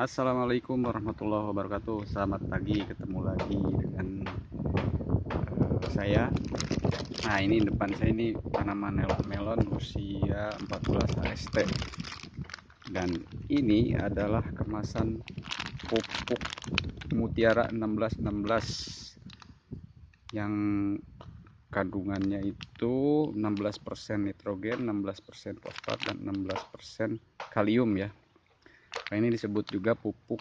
Assalamualaikum warahmatullahi wabarakatuh. Selamat pagi, ketemu lagi dengan saya. Nah, ini depan saya ini tanaman melon usia 14 HST. Dan ini adalah kemasan pupuk Mutiara 1616 yang kandungannya itu 16% nitrogen, 16% fosfat dan 16% kalium ya. Nah, ini disebut juga pupuk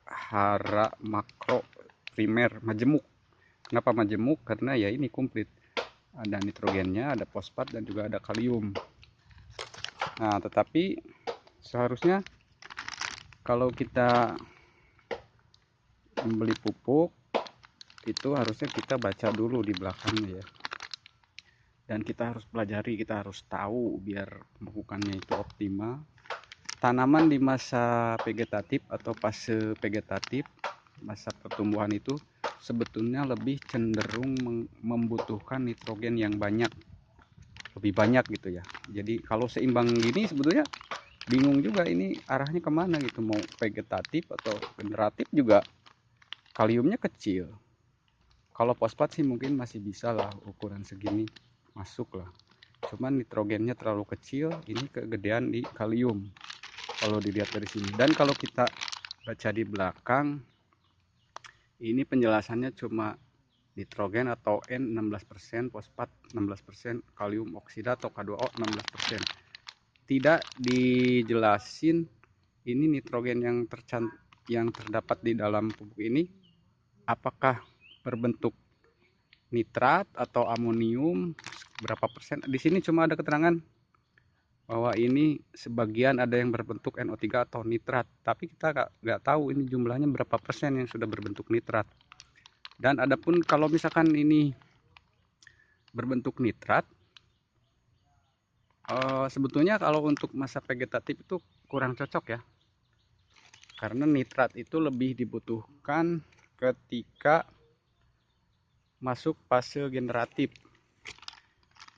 hara makro primer majemuk. Kenapa majemuk? Karena ya ini komplit. Ada nitrogennya, ada fosfat dan juga ada kalium. Nah, tetapi seharusnya kalau kita membeli pupuk itu harusnya kita baca dulu di belakangnya ya. Dan kita harus pelajari, kita harus tahu biar pemupukannya itu optimal. Tanaman di masa vegetatif atau fase vegetatif, masa pertumbuhan itu sebetulnya lebih cenderung membutuhkan nitrogen yang banyak, lebih banyak gitu ya. Jadi kalau seimbang gini sebetulnya bingung juga ini arahnya kemana gitu, mau vegetatif atau generatif juga kaliumnya kecil. Kalau fosfat sih mungkin masih bisa lah, ukuran segini masuk lah, cuman nitrogennya terlalu kecil, ini kegedean di kalium kalau dilihat dari sini. Dan kalau kita baca di belakang ini penjelasannya cuma nitrogen atau N 16%, fosfat 16%, kalium oksida atau K2O 16%. Tidak dijelasin ini nitrogen yang terdapat di dalam pupuk ini apakah berbentuk nitrat atau amonium berapa persen. Di sini cuma ada keterangan bahwa ini sebagian ada yang berbentuk NO3 atau nitrat, tapi kita nggak tahu ini jumlahnya berapa persen yang sudah berbentuk nitrat. Dan adapun kalau misalkan ini berbentuk nitrat, sebetulnya kalau untuk masa vegetatif itu kurang cocok ya, karena nitrat itu lebih dibutuhkan ketika masuk fase generatif.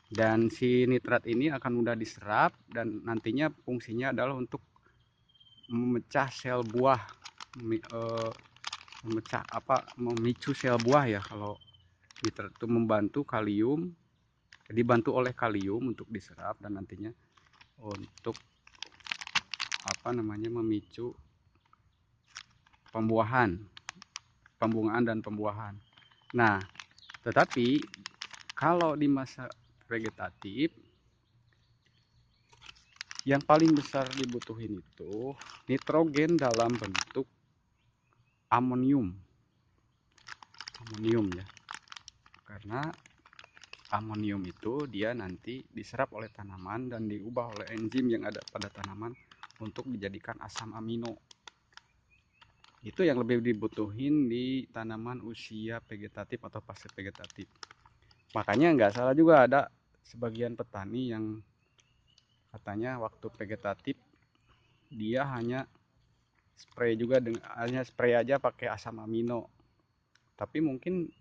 Dan si nitrat ini akan mudah diserap dan nantinya fungsinya adalah untuk memecah sel buah, memicu sel buah ya. Kalau nitrat itu membantu kalium, dibantu oleh kalium untuk diserap dan nantinya untuk memicu pembungaan dan pembuahan. Nah, tetapi kalau di masa vegetatif yang paling besar dibutuhin itu nitrogen dalam bentuk amonium ya, karena amonium itu dia nanti diserap oleh tanaman dan diubah oleh enzim yang ada pada tanaman untuk dijadikan asam amino. Itu yang lebih dibutuhin di tanaman usia vegetatif atau fase vegetatif. Makanya nggak salah juga ada sebagian petani yang katanya waktu vegetatif dia hanya spray aja pakai asam amino, tapi mungkin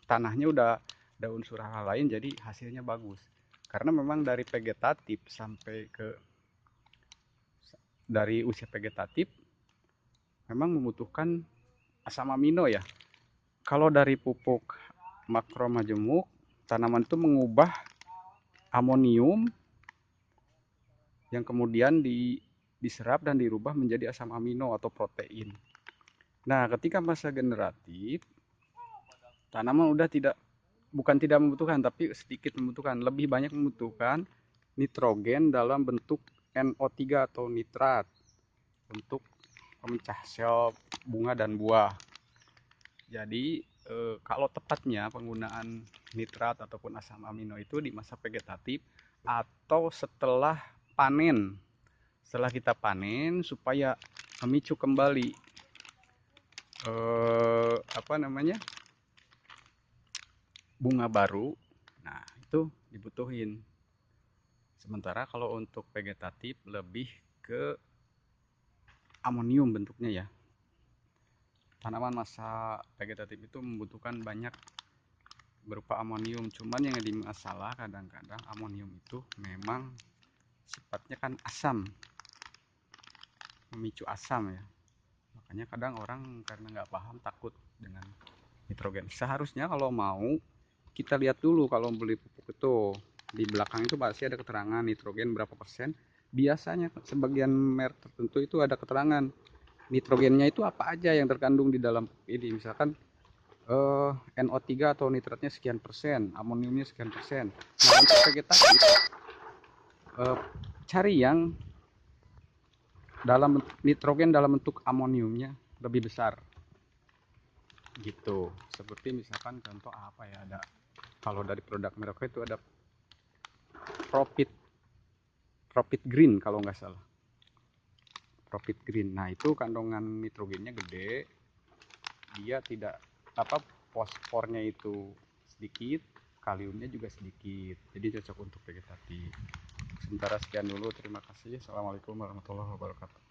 tanahnya udah ada unsur hal lain jadi hasilnya bagus. Karena memang dari usia vegetatif memang membutuhkan asam amino ya. Kalau dari pupuk makro majemuk, tanaman itu mengubah amonium yang kemudian diserap dan dirubah menjadi asam amino atau protein. Nah, ketika masa generatif, tanaman udah bukan tidak membutuhkan, tapi sedikit membutuhkan, lebih banyak membutuhkan nitrogen dalam bentuk NO3 atau nitrat untuk pemecah sel bunga dan buah. Jadi kalau tepatnya penggunaan nitrat ataupun asam amino itu di masa vegetatif atau setelah panen. Setelah kita panen supaya memicu kembali bunga baru. Nah, itu dibutuhin. Sementara kalau untuk vegetatif lebih ke amonium bentuknya ya. Tanaman masa vegetatif itu membutuhkan banyak berupa amonium, cuman yang jadi masalah kadang-kadang amonium itu memang sifatnya kan asam, memicu asam ya. Makanya kadang orang karena nggak paham takut dengan nitrogen. Seharusnya kalau mau kita lihat dulu kalau beli pupuk itu di belakang itu pasti ada keterangan nitrogen berapa persen. Biasanya sebagian merek tertentu itu ada keterangan nitrogennya itu apa aja yang terkandung di dalam pupuk ini. Misalkan NO3 atau nitratnya sekian persen, amoniumnya sekian persen. Nah untuk vegetatif cari yang dalam nitrogen dalam bentuk amoniumnya lebih besar gitu. Seperti misalkan contoh apa ya, ada kalau dari produk mereka itu ada Profit Profit Green kalau nggak salah, Profit Green. Nah itu kandungan nitrogennya gede, dia tidak apa, fosfornya itu sedikit, kaliumnya juga sedikit, jadi cocok untuk vegetatif. Sementara sekian dulu, terima kasih. Assalamualaikum warahmatullahi wabarakatuh.